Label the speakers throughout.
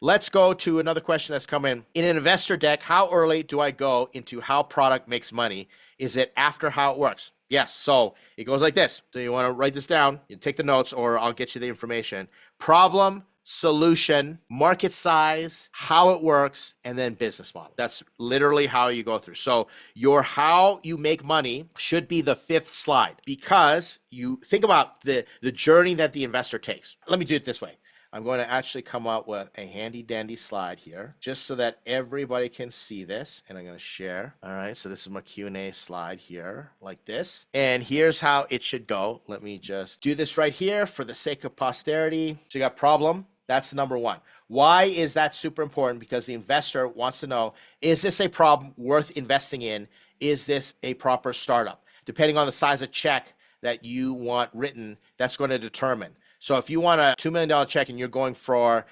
Speaker 1: Let's go to another question that's come in. In an investor deck, how early do I go into how product makes money? Is it after how it works? Yes. So it goes like this. So you want to write this down. You take the notes, or I'll get you the information. Problem, solution, market size, how it works, and then business model. That's literally how you go through. So your how you make money should be the fifth slide, because you think about the journey that the investor takes. Let me do it this way. I'm going to actually come up with a handy dandy slide here just so that everybody can see this, and I'm going to share. All right, so this is my Q&A slide here like this, and here's how it should go. Let me just do this right here for the sake of posterity. So you got problem. That's number one. Why is that super important? Because the investor wants to know, is this a problem worth investing in? Is this a proper startup? Depending on the size of check that you want written, that's going to determine. So if you want a $2 million check and you're going for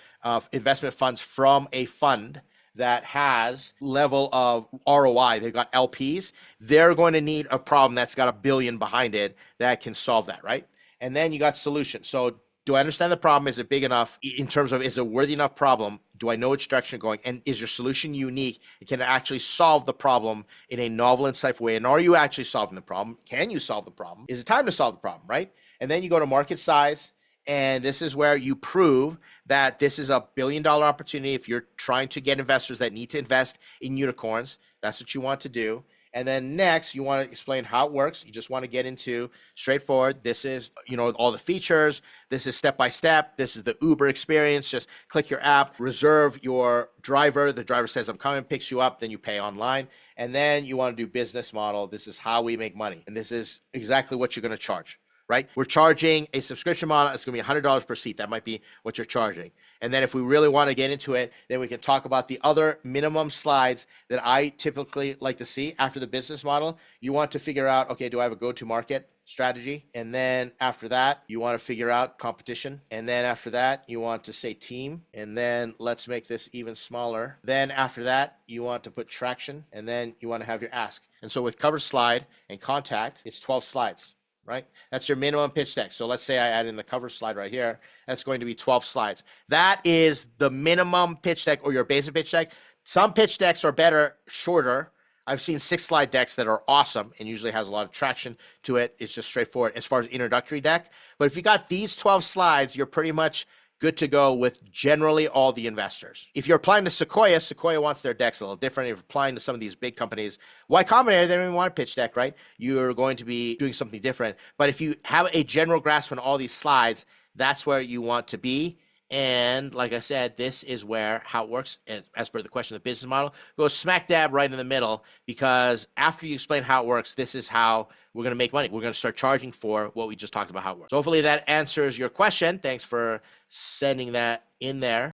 Speaker 1: investment funds from a fund that has level of ROI, they've got LPs, they're going to need a problem that's got $1 billion behind it that can solve that, right? And then you got solutions. So do I understand the problem? Is it big enough in terms of, is it a worthy enough problem? Do I know which direction you're going? And is your solution unique? It can actually solve the problem in a novel, insightful way. And are you actually solving the problem? Can you solve the problem? Is it time to solve the problem, right? And then you go to market size. And this is where you prove that this is a $1 billion opportunity. If you're trying to get investors that need to invest in unicorns, that's what you want to do. And then next, you want to explain how it works. You just want to get into straightforward. This is, all the features. This is step-by-step. This is the Uber experience. Just click your app, reserve your driver. The driver says, I'm coming, picks you up, then you pay online. And then you want to do business model. This is how we make money. And this is exactly what you're going to charge. Right? We're charging a subscription model. It's going to be $100 per seat. That might be what you're charging. And then if we really want to get into it, then we can talk about the other minimum slides that I typically like to see after the business model. You want to figure out, okay, do I have a go-to-market strategy? And then after that, you want to figure out competition. And then after that, you want to say team. And then let's make this even smaller. Then after that, you want to put traction. And then you want to have your ask. And so with cover slide and contact, it's 12 slides. Right? That's your minimum pitch deck. So let's say I add in the cover slide right here. That's going to be 12 slides. That is the minimum pitch deck, or your basic pitch deck. Some pitch decks are better, shorter. I've seen 6-slide decks that are awesome and usually has a lot of traction to it. It's just straightforward as far as introductory deck. But if you got these 12 slides, you're pretty much good to go with generally all the investors. If you're applying to Sequoia, Sequoia wants their decks a little different. If you're applying to some of these big companies, Y Combinator, they don't even want a pitch deck, right? You're going to be doing something different. But if you have a general grasp on all these slides, that's where you want to be. And like I said, this is where how it works, as per the question of the business model, goes smack dab right in the middle, because after you explain how it works, this is how we're going to make money. We're going to start charging for what we just talked about, how it works. So hopefully that answers your question. Thanks for sending that in there.